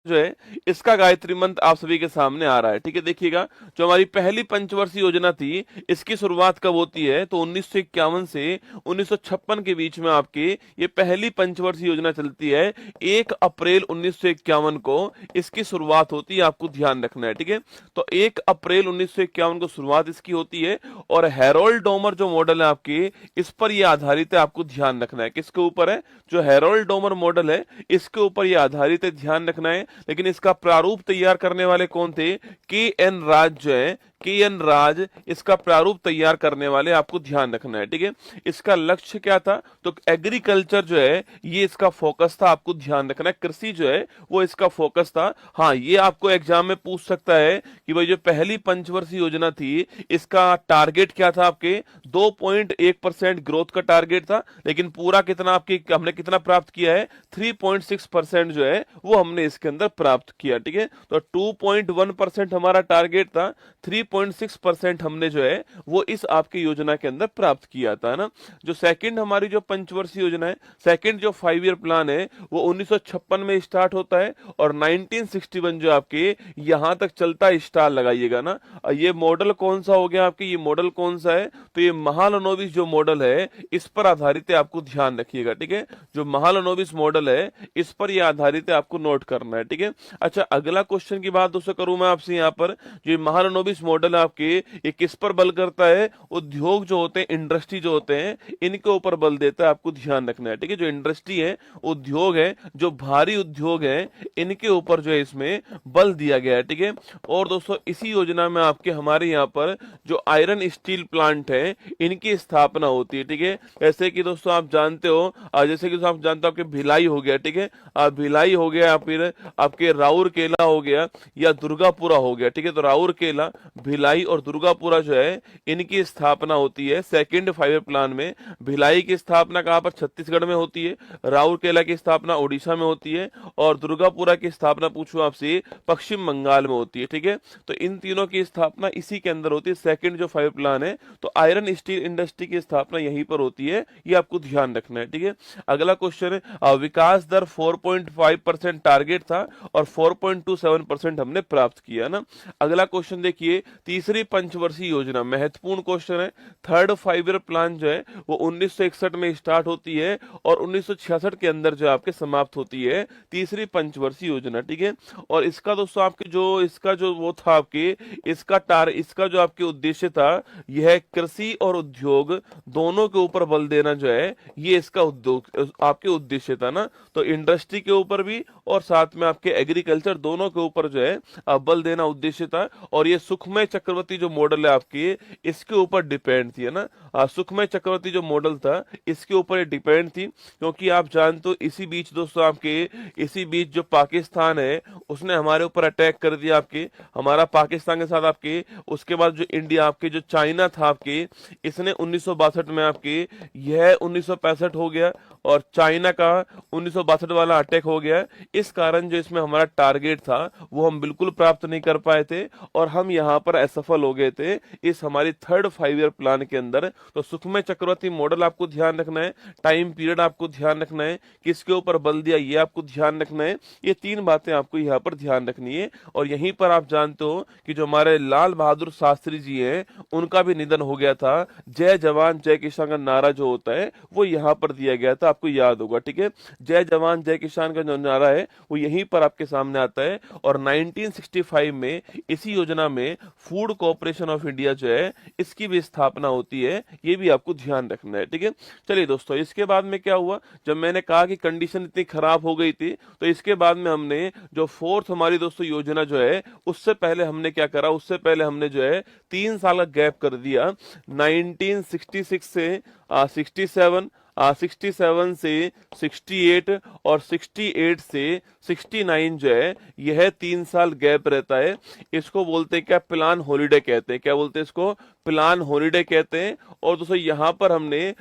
जो है इसका गायत्री मंत्र आप सभी के सामने आ रहा है। ठीक है, देखिएगा, जो हमारी पहली पंचवर्षीय योजना थी इसकी शुरुआत कब होती है, तो 1951 से 1956 के बीच में आपकी ये पहली पंचवर्षीय योजना चलती है। 1 अप्रैल 1951 को इसकी शुरुआत होती है, आपको ध्यान रखना है। ठीक है, तो 1 अप्रैल 1951 को शुरुआत इसकी होती है और हैरोल्ड डोमर जो मॉडल है आपकी, इस पर ये आधारित है, आपको ध्यान रखना है। किसके ऊपर है, जो हैरोल्ड डोमर मॉडल है इसके ऊपर ये आधारित है, ध्यान रखना है। लेकिन इसका प्रारूप तैयार करने वाले कौन थे, के एन राज जो है, के एन राज इसका प्रारूप तैयार करने वाले, आपको ध्यान रखना है। ठीक है, इसका लक्ष्य क्या था, तो एग्रीकल्चर जो है ये इसका फोकस था, आपको ध्यान रखना है। कृषि जो है वो इसका फोकस था। हाँ, ये आपको एग्जाम में पूछ सकता है कि भाई जो पहली पंचवर्षीय योजना थी इसका टारगेट क्या था, आपके 2.1% ग्रोथ का टारगेट था, लेकिन पूरा कितना आपके हमने कितना प्राप्त किया है, 3.6% जो है वो हमने इसके अंदर प्राप्त किया। ठीक है, तो 2.1% हमारा टारगेट था, 3.6% हमने जो है वो इस आपकी योजना के अंदर प्राप्त किया था ना। जो सेकंड हमारी जो पंचवर्षीय योजना है, सेकंड जो 5 ईयर प्लान है वो 1956 में स्टार्ट होता है और 1961 जो आपके यहां तक चलता है। स्टार लगाइएगा ना। ये मॉडल कौन सा हो गया आपके, ये मॉडल कौन सा है, तो ये महालनोबिस जो मॉडल है इस पर आधारित है, आपको ध्यान रखिएगा। ठीक है, जो महालनोबिस मॉडल है इस पर ये आधारित है, आपको नोट करना है। ठीक है, अच्छा, अगला क्वेश्चन की बात दोस्तों करूं मैं आपसे यहाँ पर, जो महालनोबिस मॉडल है आपके, ये किस पर बल करता है, उद्योग जो होते हैं, इंडस्ट्री जो होते हैं, इनके ऊपर बल देता है, आपको ध्यान रखना है। ठीक है, जो इंडस्ट्री है, उद्योग है, जो भारी उद्योग है, इनके ऊपर जो है इसमें बल दिया गया है। ठीक है, और दोस्तों इसी योजना में आपके हमारे यहाँ पर जो आयरन स्टील प्लांट है इनकी स्थापना होती है। ठीक है, जैसे कि दोस्तों आप जानते हो, जैसे कि आप जानते हो आपके भिलाई हो गया। ठीक है, भिलाई हो गया, या फिर आपके राउरकेला हो गया, या दुर्गापुरा हो गया। ठीक है, तो राउरकेला, भिलाई और दुर्गापुरा जो है इनकी स्थापना होती है सेकंड 5 ईयर प्लान में। भिलाई की स्थापना कहां पर, छत्तीसगढ़ में होती है। राउरकेला की स्थापना उड़ीसा में होती है और दुर्गापुरा की स्थापना पूछूं आपसे, पश्चिम बंगाल में होती है। ठीक है, तो इन तीनों की स्थापना इसी के अंदर होती है, सेकंड जो 5 प्लान है। तो आयरन स्टील इंडस्ट्री की स्थापना यहीं पर होती है, ये आपको ध्यान रखना है। ठीक है, अगला क्वेश्चन है, विकास दर 4.5% टारगेट था और 4.27% हमने प्राप्त किया ना। अगला क्वेश्चन देखिए, तीसरी पंचवर्षीय योजना, महत्वपूर्ण क्वेश्चन है। थर्ड 5 ईयर प्लान जो है वो 1961 में स्टार्ट होती है और 1966 के अंदर जो आपके समाप्त होती है तीसरी पंचवर्षीय योजना। ठीक है, और इसका दोस्तों आपके जो इसका जो वो था आपके, इसका जो आपके उद्देश्य था, यह कृषि और उद्योग दोनों के ऊपर बल देना जो है, ये इसका उद्योग आपके उद्देश्य था ना। तो इंडस्ट्री के ऊपर भी और साथ में आपके एग्रीकल्चर दोनों के ऊपर जो है बल देना उद्देश्य था। और ये सुखमय चक्रवर्ती जो मॉडल है आपकी, इसके ऊपर डिपेंड थी, है ना। सुखमय चक्रवर्ती जो मॉडल था इसके ऊपर ये डिपेंड थी, क्योंकि आप जानते हो इसी बीच दोस्तों आपके, इसी बीच जो पाकिस्तान है उसने हमारे ऊपर अटैक कर दिया आपके, हमारा पाकिस्तान के साथ आपके। उसके बाद जो इंडिया आपके, जो चाइना था आपके, इसने 1962 में आपके, यह 1965 हो गया और चाइना का 1962 वाला अटैक हो गया। इस कारण जो इसमें हमारा टारगेट था वो हम बिल्कुल प्राप्त नहीं कर पाए थे और हम यहाँ पर असफल हो गए थे इस हमारी थर्ड 5 ईयर प्लान के अंदर। तो सुखमय चक्रवर्ती मॉडल आपको ध्यान रखना है, टाइम पीरियड आपको ध्यान रखना है, किसके ऊपर बल दिया ये आपको ध्यान रखना है। ये 3 बातें आपको यहाँ पर ध्यान रखनी है। और यहीं पर आप जानते हो कि जो हमारे लाल बहादुर शास्त्री जी हैं उनका भी निधन हो गया था। जय जवान जय किसान का नारा जो होता है वो यहाँ पर दिया गया था, आपको याद होगा। ठीक है, जय जवान जय किसान का जो नारा है वो यहीं पर आपके सामने आता है। और 1965 में इसी योजना में फूड कॉर्पोरेशन ऑफ इंडिया जो है इसकी भी स्थापना होती है, ये भी आपको ध्यान रखना है। ठीक है, चलिए दोस्तों, इसके बाद में क्या हुआ, जब मैंने कहा कि कंडीशन इतनी खराब हो गई थी, तो इसके बाद में हमने जो फोर्थ हमारी दोस्तों योजना जो है, उससे पहले हमने क्या करा, उससे पहले हमने जो है 3 साल का गैप कर दिया। 1966 से 67, 67 से 68 और 68 से 69 जो है यह 3 साल गैप रहता है। इसको बोलते हैं क्या, प्लान हॉलिडे कहते हैं। क्या बोलते हैं इसको, प्लान हॉलिडे कहते हैं। और दोस्तों यहाँ पर हमने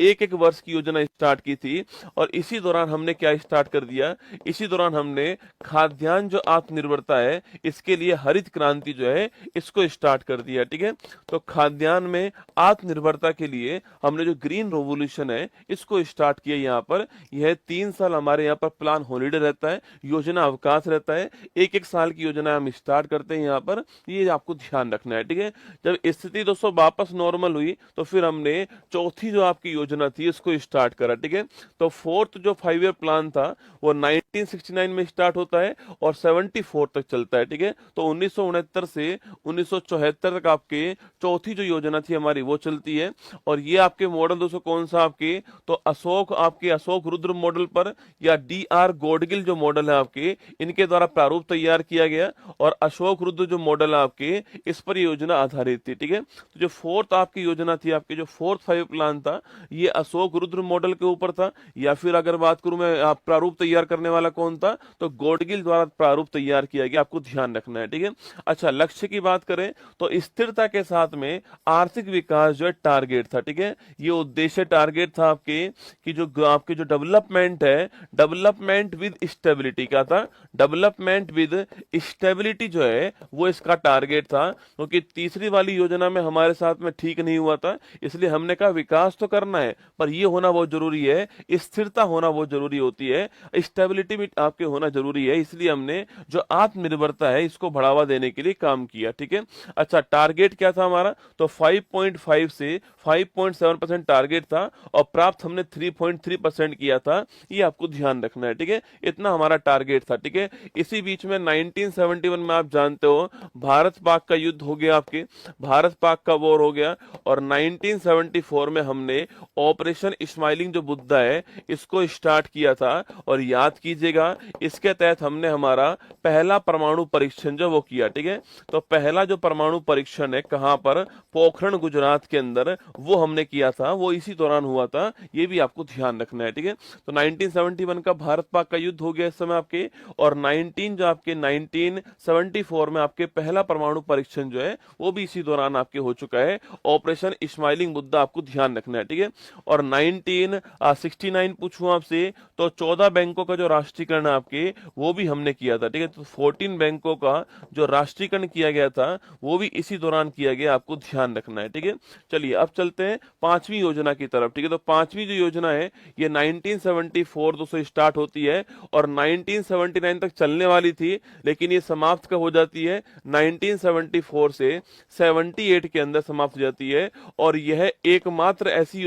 एक एक वर्ष की योजना स्टार्ट की थी, और इसी दौरान हमने क्या स्टार्ट कर दिया, इसी दौरान हमने खाद्यान्न जो आत्मनिर्भरता है इसके लिए हरित क्रांति जो है इसको स्टार्ट कर दिया। ठीक है, तो खाद्यान्न में आत्मनिर्भरता के लिए हमने जो ग्रीन रेवोल्यूशन है इसको स्टार्ट किया यहाँ पर। यह 3 साल हमारे यहाँ पर प्लान हॉलिडे रहता है, योजना अवकाश रहता है, एक एक साल की योजना हम स्टार्ट करते हैं यहाँ पर, ये आपको ध्यान रखना है। ठीक है, जब स्थिति दोस्तों वापस नॉर्मल हुई तो फिर हमने चौथी जो आपकी योजना थी इसको स्टार्ट करा। ठीक है, तो फोर्थ जो 5 ईयर प्लान था वो 1969 में स्टार्ट होता है और 74 तक चलता है। ठीक है, तो 1969 से 1974 तक आपके चौथी जो योजना थी हमारी वो चलती है। और ये आपके मॉडल दोस्तों कौन सा आपके, तो अशोक रुद्र मॉडल पर या DR गॉडगिल जो मॉडल है आपके, इनके द्वारा प्रारूप तैयार किया गया और अशोक रुद्र जो मॉडल है आपके इस पर योजना आधारित थी। ठीक है, तो जो फोर्थ आपकी योजना थी, आपके जो फोर्थ 5 प्लान था ये अशोक रुद्र मॉडल के ऊपर था, या फिर अगर बात करूं मैं प्रारूप तैयार करने वाला कौन था, तो गॉडगिल द्वारा प्रारूप तैयार किया गया, आपको ध्यान रखना है। ठीक है, अच्छा लक्ष्य की बात करें तो स्थिरता के साथ में आर्थिक विकास जो है टारगेट था। ठीक है, ये उद्देश्य टारगेट था आपके कि जो आपके जो डेवलपमेंट है, डेवलपमेंट विद स्टेबिलिटी का था, डेवलपमेंट विद स्टेबिलिटी जो है वो इसका टारगेट था। क्योंकि तीसरी वाली योजना में हमारे साथ में ठीक नहीं हुआ था, इसलिए हमने कहा विकास तो करना है पर ये होना बहुत जरूरी है, स्थिरता होना बहुत जरूरी होती है, स्टेबिलिटी भी आपके होना जरूरी है, इसलिए हमने जो आत्मनिर्भरता है इसको बढ़ावा देने के लिए काम किया। ठीक है, अच्छा टारगेट क्या था हमारा, तो 5.5 से 5.7% टारगेट था और प्राप्त हमने 3.3% किया था, ये आपको ध्यान रखना है। ठीक है, इतना हमारा टारगेट था। ठीक है, इसी बीच में 1971 में आप जानते हो भारत पाक का युद्ध हो गया, आपके भारत पाक का वॉर हो गया, और 1974 में हमने ऑपरेशन स्माइलिंग जो बुद्धा है इसको स्टार्ट किया था। और याद कीजिएगा इसके तहत हमने हमारा पहला परमाणु परीक्षण जो वो किया। ठीक है, तो पहला जो परमाणु परीक्षण है कहां पर, पोखरण गुजरात के अंदर, वो हमने किया था, वो इसी दौरान हुआ था, ये भी आपको ध्यान रखना है। ठीक है, तो 1971 का भारत पाक का युद्ध हो गया इस समय आपके, और 1974 में आपके पहला परमाणु परीक्षण जो है वो भी इसी दौरान आपके हो चुका है, ऑपरेशन स्माइलिंग बुद्धा, आपको ध्यान रखना है। ठीक है, और 1969 पूछूं आपसे तो 14 बैंकों का जो राष्ट्रीयकरण है आपके वो भी हमने किया था। ठीक है, तो 14 बैंकों का जो राष्ट्रीयकरण किया गया था वो भी इसी दौरान किया गया, आपको ध्यान रखना है। ठीक है, चलिए अब चलते हैं पांचवी योजना की तरफ। ठीक है, तो पांचवी जो योजना है ये 1974 दोस्तों स्टार्ट होती है और 1979 तक चलने वाली थी, लेकिन ये समाप्त कब हो जाती है, 1974 से 78 के अंदर समाप्त हो जाती है। और यह एकमात्र ऐसी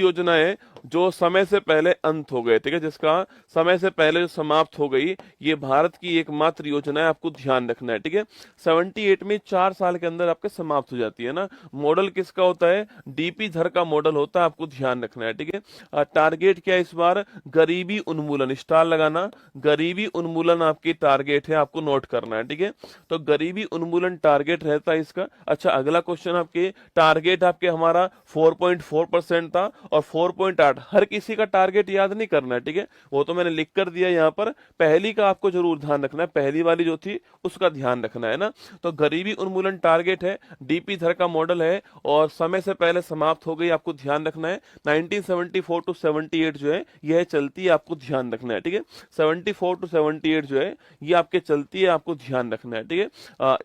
योजना है जो समय से पहले अंत हो गए। ठीक है, जिसका समय से पहले जो समाप्त हो गई, ये भारत की एकमात्र योजना है, आपको ध्यान रखना है। ठीक है, 78 में 4 साल के अंदर आपके समाप्त हो जाती है ना। मॉडल किसका होता है, DP धर का मॉडल होता है, आपको ध्यान रखना है। ठीक है, टारगेट क्या है इस बार, गरीबी उन्मूलन, स्टार लगाना, गरीबी उन्मूलन आपकी टारगेट है, आपको नोट करना है। ठीक है, तो गरीबी उन्मूलन टारगेट रहता है इसका। अच्छा अगला क्वेश्चन, आपके टारगेट आपके हमारा 4.4% था और 4.8, हर किसी का टारगेट याद नहीं करना है। ठीक है, वो तो मैंने लिख कर दिया यहाँ पर, पहली का आपको जरूर ध्यान रखना है, पहली वाली जो थी उसका ध्यान रखना है ना। तो गरीबी उन्मूलन टारगेट है, DP धर का मॉडल है और समय से पहले समाप्त हो गई, आपको ध्यान रखना है। 1974 टू 78 जो है यह चलती है, आपको ध्यान रखना है। ठीक है, 74 टू 78 जो है ये आपके चलती है, आपको ध्यान रखना है। ठीक है,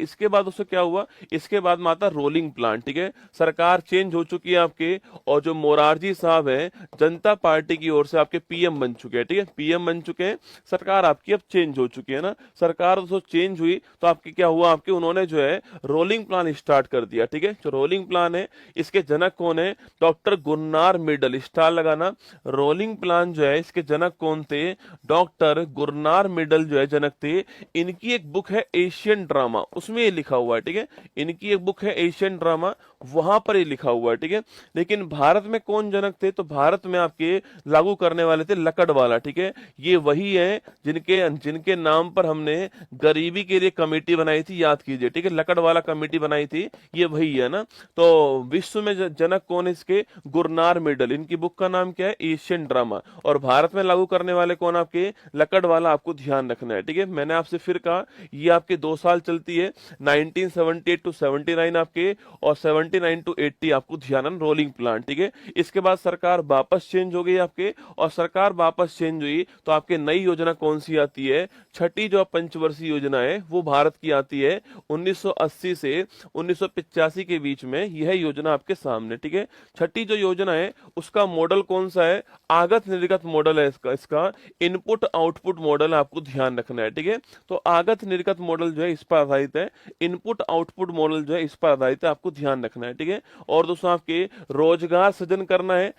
इसके बाद उससे क्या हुआ, इसके बाद में आता रोलिंग प्लान। ठीक है, सरकार चेंज हो चुकी है आपके, और जो मोरारजी साहब है जनता पार्टी की ओर से आपके PM बन चुके हैं। ठीक है, PM बन चुके हैं, सरकार आपकी अब चेंज हो चुकी है ना। सरकार तो चेंज हुई तो आपके क्या हुआ, आपके उन्होंने जो है रोलिंग प्लान स्टार्ट कर दिया। ठीक है, जो रोलिंग प्लान है इसके जनक कौन है, डॉक्टर गुरनार मिडल, स्टार लगाना। रोलिंग प्लान जो है इसके जनक कौन थे, डॉक्टर गुरनार मिडल जो है जनक थे। इनकी एक बुक है एशियन ड्रामा, उसमें ये लिखा हुआ है। ठीक है, इनकी एक बुक है एशियन ड्रामा, वहां पर ये लिखा हुआ है। ठीक है, लेकिन भारत में कौन जनक थे, तो भारत में आपके लागू करने वाले थे लकड़ वाला, ठीक है। ये वही है जिनके जिनके नाम पर हमने गरीबी के लिए कमेटी बनाई थी, याद कीजिए, ठीक है, लकड़ वाला कमेटी बनाई थी, ये वही है ना। तो विश्व में जनक कौन है इसके? गुरनार मेडल। इनकी बुक का नाम क्या है? Asian drama. और भारत में लागू करने वाले कौन? आपके लकड़ वाला, आपको ध्यान रखना है, ठीक है। मैंने आपसे फिर कहा ये आपके 2 साल चलती है, 1978 टू 79 आपके, और 79 टू 80 आपको ध्यान, रोलिंग प्लान, ठीक है। इसके बाद सरकार वापस चेंज हो गई आपके, और सरकार वापस चेंज हुई तो आपके नई योजना कौन सी आती है? छठी जो पंचवर्षीय योजना है वो भारत की आती है 1980 से 1985 के बीच में, यह योजना आपके सामने, ठीक है। छठी जो योजना है उसका मॉडल कौन सा है? आगत निर्गत मॉडल है इसका इनपुट आउटपुट मॉडल आपको ध्यान रखना है, ठीक है। तो आगत निर्गत मॉडल जो है इस पर आधारित है, इनपुट आउटपुट मॉडल जो है इस पर आधारित है, आपको ध्यान रखना है, ठीक है। और दोस्तों आपके रोजगार सृजन करना है,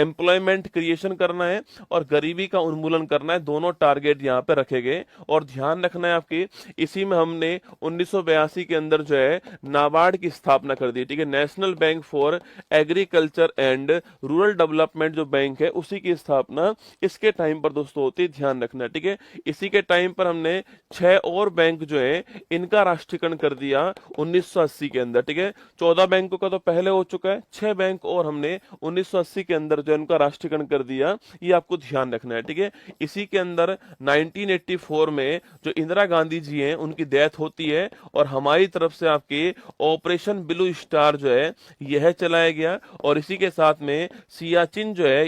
एम्प्लॉयमेंट क्रिएशन करना है, और गरीबी का उन्मूलन करना है, दोनों टारगेट यहाँ पे रखे गए। और ध्यान रखना है आपके, इसी में हमने 1982 के अंदर जो है नाबार्ड की स्थापना कर दी, ठीक है। National bank for agriculture and rural development जो बैंक है उसी की स्थापना इसके टाइम पर दोस्तों होती है, ध्यान रखना है, ठीक है। इसी के टाइम पर हमने 6 और बैंक जो है इनका राष्ट्रीयकरण कर दिया 1980 के अंदर, ठीक है। 14 बैंकों का तो पहले हो चुका है, 6 बैंक और हमने 1980 के अंदर जो इनका राष्ट्रीयकरण कर दिया, ये आपको ध्यान रखना है, ठीक है। इसी के अंदर 1984 में जो इंदिरा गांधी जी हैं उनकी डेथ होती है, और हमारी तरफ से आपके ऑपरेशन ब्लू स्टार जो है यह चलाया गया, और इसी के साथ में सियाचिन जो है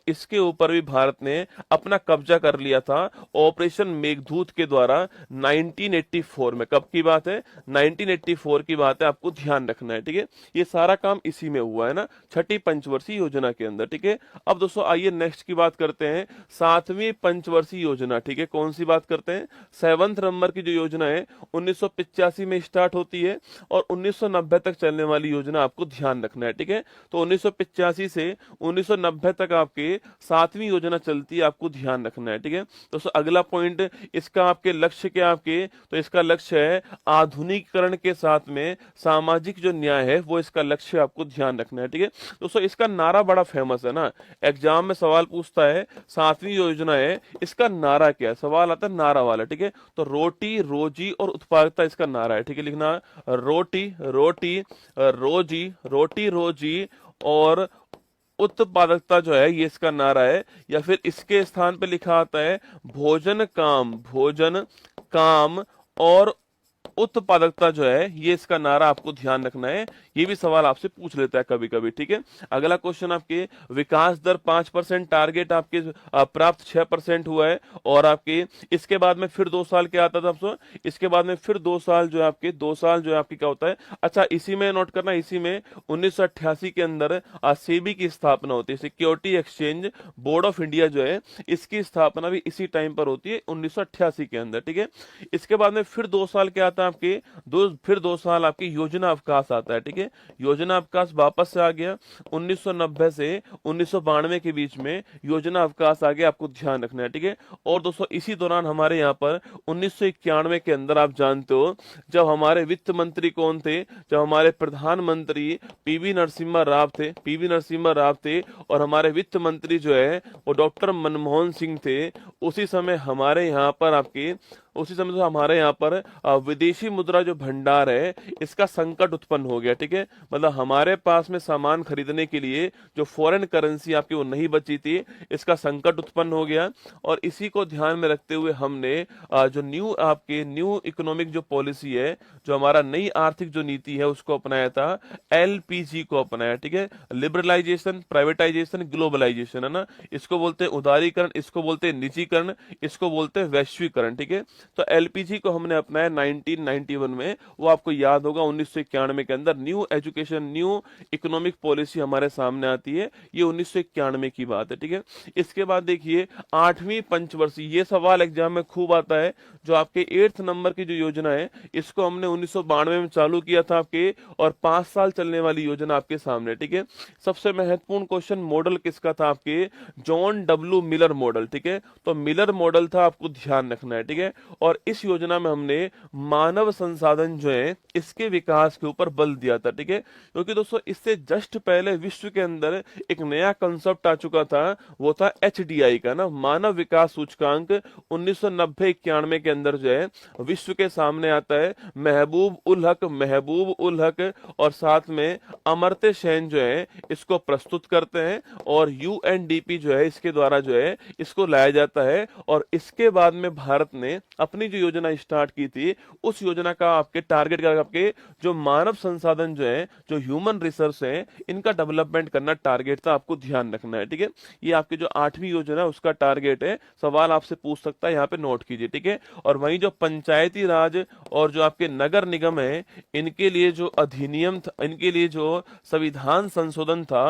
इसके ऊपर भी भारत ने अपना कब्जा कर लिया था ऑपरेशन मेघदूत के द्वारा 1984 में। कब की बात है? 1984 की बात है, आपको ध्यान रखना है, ठीक है। ये सारा काम इसी में हुआ है ना, छठी पंचवर्षीय योजना के अंदर, ठीक है। अब दोस्तों आइए नेक्स्ट की बात करते हैं, 7वीं पंचवर्षीय योजना, ठीक है। कौन सी बात करते हैं? 7th नंबर की जो योजना है 1985 में स्टार्ट होती है, और 1990 तक चलने वाली योजना आपको ध्यान रखना है, ठीक है। तो 1985 से 1990 तक आपके 7वीं योजना चलती है, आपको ध्यान रखना है, ठीक है। दोस्तों अगला पॉइंट इसका आपके लक्ष्य क्या आपके? तो इसका लक्ष्य है आधुनिकीकरण के साथ में सामाजिक जो न्याय है वो इसका लक्ष्य आपको ध्यान रखना है, ठीक है। दोस्तों इसका नारा बड़ा फेमस है ना, एग्जाम में सवाल पूछता है 7वीं योजना है, इसका नारा क्या है? सवाल आता है नारा वाला, ठीक है। तो रोटी रोजी और उत्पादकता इसका नारा है, ठीक है। लिखना रोटी रोटी रोजी, रोटी रोजी और उत्पादकता जो है ये इसका नारा है। या फिर इसके स्थान पे लिखा आता है भोजन काम और उत्पादकता जो है ये इसका नारा, आपको ध्यान रखना है। ये भी सवाल आपसे पूछ लेता है कभी कभी, ठीक है। अगला क्वेश्चन आपके विकास दर 5% टारगेट आपके प्राप्त 6% हुआ है, और आपके इसके बाद में फिर 2 साल क्या आता था आपको? इसके बाद में फिर 2 साल जो है आपके 2 साल जो है आपकी क्या होता है? अच्छा इसी में नोट करना, इसी में 1988 के अंदर सेबी की स्थापना होती है, security exchange board of India जो है इसकी स्थापना भी इसी टाइम पर होती है 1988 के अंदर, ठीक है। इसके बाद में फिर 2 साल क्या आता है आपके? फिर 2 साल आपकी योजना अवकाश आता है, ठीक है। योजना अवकाश वापस से आ गया 1990 से 1992 के बीच में योजना अवकाश आ गया, आपको ध्यान रखना है, ठीक है। और दोस्तों इसी दौरान हमारे यहाँ पर 1991 के अंदर आप जानते हो जब हमारे वित्त मंत्री कौन थे? जब हमारे प्रधानमंत्री पीवी नरसिम्हा राव थे, पीवी नरसिम्हा राव थे, और हमारे वित्त मंत्री जो है वो डॉक्टर मनमोहन सिंह थे। उसी समय हमारे यहाँ पर हमारे यहाँ पर विदेशी मुद्रा जो भंडार है इसका संकट उत्पन्न हो गया, ठीक है। मतलब हमारे पास में सामान खरीदने के लिए जो फॉरेन करेंसी आपकी वो नहीं बची थी, इसका संकट उत्पन्न हो गया। और इसी को ध्यान में रखते हुए हमने जो न्यू इकोनॉमिक जो पॉलिसी है, जो हमारा नई आर्थिक जो नीति है उसको अपनाया था, एलपीजी को अपनाया, ठीक है। लिबरलाइजेशन, प्राइवेटाइजेशन, ग्लोबलाइजेशन, है ना। इसको बोलते हैं उदारीकरण, इसको बोलते हैं निजीकरण, इसको बोलते हैं वैश्वीकरण, ठीक है। तो एलपीजी को हमने अपनाया 1991 में, वो आपको याद होगा 1991 के अंदर न्यू इकोनॉमिक पॉलिसी हमारे सामने आती है, ये 1991 की बात है, ठीक है। इसके बाद देखिए 8वीं पंचवर्षीय, ये सवाल एग्जाम में खूब आता है, जो आपके 8th नंबर की जो योजना है इसको हमने 1992 में चालू किया था आपके, और 5 साल चलने वाली योजना आपके सामने, ठीक है। सबसे महत्वपूर्ण क्वेश्चन मॉडल किसका था आपके? जॉन डब्ल्यू मिलर मॉडल, ठीक है। तो मिलर मॉडल था, आपको ध्यान रखना है, ठीक है। और इस योजना में हमने मानव संसाधन जो है इसके विकास के ऊपर बल दिया था, ठीक है। क्योंकि दोस्तों इससे जस्ट पहले विश्व के अंदर एक नया कंसेप्ट आ चुका था, वो था HDI का ना, मानव विकास सूचकांक। 1990-91 के अंदर जो है विश्व के सामने आता है। महबूब उल हक और साथ में अमर्त्य सेन जो है इसको प्रस्तुत करते हैं, और UNDP जो है इसके द्वारा जो है इसको लाया जाता है। और इसके बाद में भारत ने अपनी जो योजना स्टार्ट की थी, उस योजना का आपके टारगेट का आपके जो मानव संसाधन जो है, जो ह्यूमन रिसोर्स है, इनका डेवलपमेंट करना टारगेट था। आपको ध्यान रखना है, ठीक है। ये आपकी जो 8वीं योजना है उसका टारगेट है। सवाल आपसे पूछ सकता है, यहाँ पे नोट कीजिए, ठीक है। और वहीं जो पंचायती राज और जो आपके नगर निगम है, इनके लिए जो अधिनियम था, इनके लिए जो संविधान संशोधन था,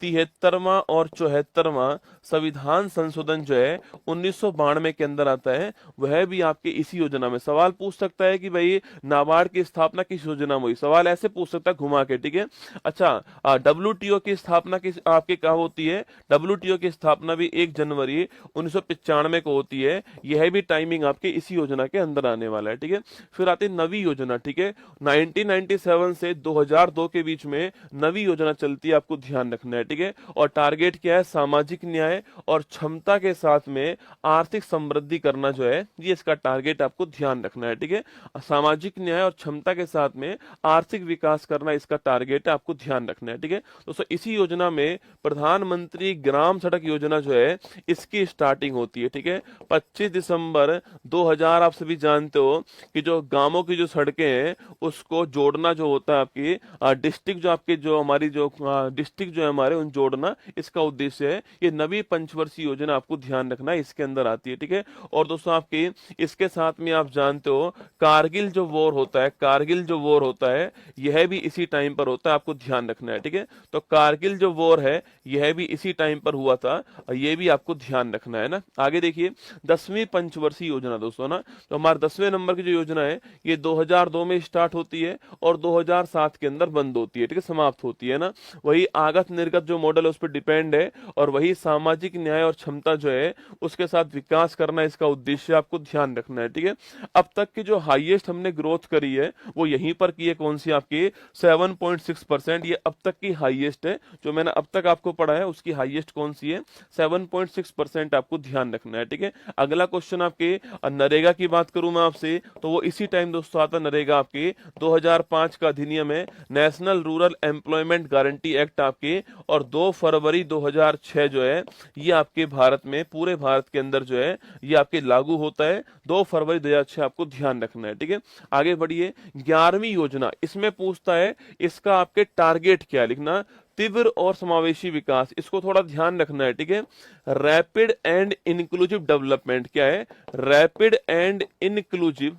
73वां और 74वां संविधान संशोधन जो है 1992 के अंदर आता है, वह भी आपके इसी योजना में। सवाल पूछ सकता है कि भाई नाबार्ड की स्थापना किस योजना में हुई, सवाल ऐसे पूछ सकता है घुमा के, ठीक है। अच्छा, WTO की स्थापना किस आपके कहा होती है? WTO की स्थापना भी 1 जनवरी 1995 को होती है। यह भी टाइमिंग आपके इसी योजना के अंदर आने वाला है, ठीक है। फिर आती है नवी योजना, ठीक है। 1997 से 2002 के बीच में नवी योजना चलती है, आपको ध्यान रखना है, ठीक है। और टारगेट क्या है? सामाजिक न्याय और क्षमता के साथ में आर्थिक समृद्धि करना जो है, ये इसका टारगेट आपको ध्यान रखना है, ठीक है। सामाजिक न्याय और क्षमता के साथ में आर्थिक विकास करना इसका टारगेट है, आपको ध्यान रखना है, ठीक है। दोस्तों इसी योजना में प्रधानमंत्री ग्राम सड़क योजना जो है इसकी स्टार्टिंग होती है, ठीक है। 25 दिसंबर 2000, आप सभी जानते हो कि जो गांवों की जो सड़कें हैं उसको जोड़ना जो होता है, आपकी डिस्ट्रिक्ट जो आपके जो हमारी जो डिस्ट्रिक्ट जो है हमारे, उन जोड़ना इसका उद्देश्य है। ये नवी पंचवर्षीय योजना आपको ध्यान रखना है, इसके अंदर आती है, ठीक है। और दोस्तों आपकी इसके साथ में आप जानते हो कारगिल जो वॉर होता है, कारगिल जो वॉर होता है यह भी इसी टाइम पर होता है, आपको ध्यान रखना है, ठीक है। तो कारगिल जो वॉर है यह भी इसी टाइम पर हुआ था, ये भी आपको ध्यान रखना है ना। आगे देखिए 10वीं पंचवर्षीय योजना दोस्तों ना, तो हमारे 10वें नंबर की जो योजना है ये 2002 में स्टार्ट होती है और 2007 के अंदर बंद होती है, ठीक है, समाप्त होती है ना। वही आगत निर्गत जो मॉडल है उस पर डिपेंड है, और वही सामाजिक न्याय और क्षमता जो है उसके साथ विकास करना इसका उद्देश्य, आपको ध्यान रखना है, ठीक है। अब तक की जो हाईएस्ट हमने ग्रोथ करी है वो यहीं पर की है, कौन सी? आपकी 7.6%। ये अब तक की हाईएस्ट है, जो मैंने अब तक आपको पढ़ा है उसकी हाईएस्ट कौन सी है? 7.6%, आपको ध्यान रखना है, ठीक है। अगला क्वेश्चन आपके नरेगा की बात करूं मैं आपसे, तो वो इसी टाइम दोस्तों आता नरेगा, आपके 2005 का अधिनियम है, national rural employment guarantee act आपके, और 2 फरवरी 2006 जो है ये आपके भारत में, पूरे भारत के अंदर जो है ये आपके लागू होता है। 2 फरवरी 2006 आपको ध्यान रखना है, ठीक है। आगे बढ़िए 11वीं योजना, इसमें पूछता है इसका आपके टारगेट क्या है, लिखना तीव्र और समावेशी विकास, इसको थोड़ा ध्यान रखना है, ठीक है। रैपिड एंड इंक्लूसिव डेवलपमेंट क्या है? रैपिड एंड इंक्लूसिव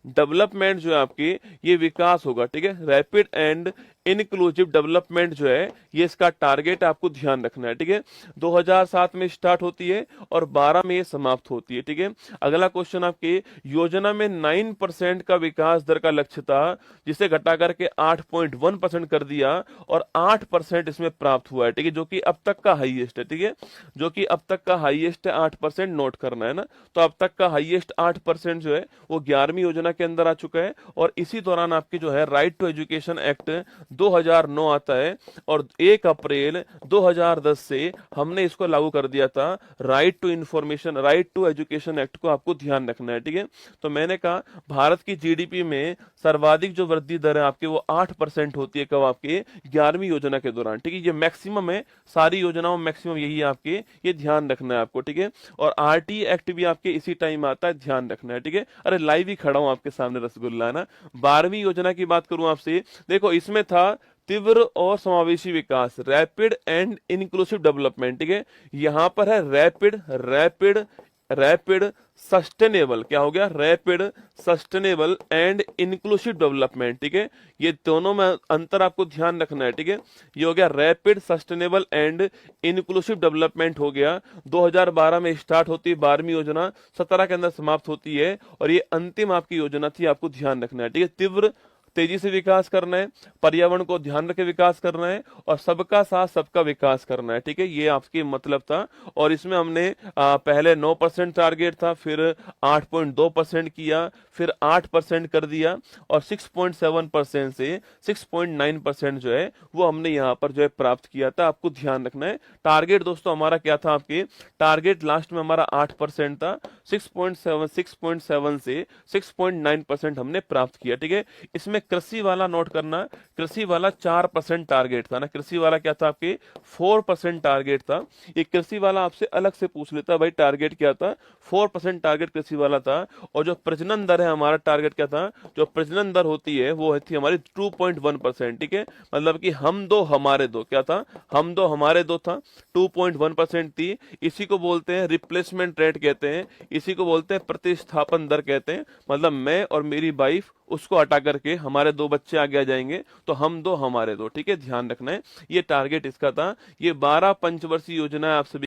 डेवलपमेंट जो है आपकी, ये विकास होगा, ठीक है। रैपिड एंड इंक्लूसिव डेवलपमेंट जो है ये इसका टारगेट, आपको ध्यान रखना है, ठीक है। 2007 में स्टार्ट होती है और 12 में समाप्त होती है, ठीक है। अगला क्वेश्चन आपके योजना में 9% का विकास दर का लक्ष्य था, जिसे घटा करके 8.1% कर दिया, और 8% इसमें प्राप्त हुआ है, ठीक है, जो कि अब तक का हाईएस्ट है, ठीक है। जो कि अब तक का हाईएस्ट है, 8% नोट करना है ना। तो अब तक का हाईएस्ट 8% जो है वो 11वीं योजना के अंदर आ चुका है। और इसी दौरान आपकी जो है राइट टू एजुकेशन एक्ट 2009 आता है, और 1 अप्रैल 2010 से हमने इसको लागू कर दिया था, right to information, right to education act को आपको ध्यान रखना है, ठीक है। तो मैंने कहा भारत की जीडीपी में सर्वाधिक जो वृद्धि दर है आपकी वो 8% होती है, कब? आपके 11वीं योजना के दौरान, ठीक है। ये मैक्सिमम है, सारी योजनाओं में मैक्सिमम यही है आपके, ये ध्यान रखना है आपको, ठीक है। और आरटी एक्ट भी आपके इसी टाइम आता है, ध्यान रखना है, ठीक है। अरे लाइव ही खड़ा हूं आपके सामने रसगुल्ला, है ना। 12वीं योजना की बात करूं आपसे, देखो इसमें था तीव्र और समावेशी विकास, रैपिड एंड इंक्लूसिव डेवलपमेंट, ठीक है। यहां पर है रैपिड सस्टेनेबल, क्या हो गया? Rapid sustainable and inclusive development, ठीक है। ये दोनों में अंतर आपको ध्यान रखना है, ठीक है। ये हो गया rapid sustainable and inclusive development हो गया। 2012 में स्टार्ट होती है 12वीं योजना, 17 के अंदर समाप्त होती है, और ये अंतिम आपकी योजना थी, आपको ध्यान रखना है, ठीक है। तेजी से विकास करना है, पर्यावरण को ध्यान रखे विकास करना है, और सबका साथ सबका विकास करना है। ठीक है, ये आपकी मतलब था। और इसमें हमने पहले 9% टारगेट था, फिर 8.2% किया, फिर 8% कर दिया, और 6.7% से 6.9% जो है वो हमने यहाँ पर जो है प्राप्त किया था। आपको ध्यान रखना है टारगेट दोस्तों हमारा क्या था, आपके टारगेट लास्ट में हमारा 8% था, 6.7 से 6.9% हमने प्राप्त किया। ठीक है, इसमें कृषि वाला नोट करना, कृषि वाला 4% टारगेट था ना, कृषि वाला क्या था आपके 4% टारगेट था। ये कृषि वाला आपसे अलग से पूछ लेता भाई टारगेट क्या था, 4% टारगेट कृषि वाला था। और जो प्रजनन दर है हमारा टारगेट क्या था, जो प्रजनन दर होती है वो थी हमारी 2.1%। ठीक है, मतलब कि हम दो हमारे दो, क्या था, हम दो हमारे दो था, 2.1% थी। इसी को बोलते हैं रिप्लेसमेंट रेट कहते हैं, इसी को बोलते हैं प्रतिस्थापन दर कहते हैं। मतलब मैं और मेरी वाइफ, उसको हटा करके हमारे दो बच्चे आगे आ जाएंगे, तो हम दो हमारे दो। ठीक है, ध्यान रखना है, ये टारगेट इसका था। ये 12 पंचवर्षीय योजना है आप सभी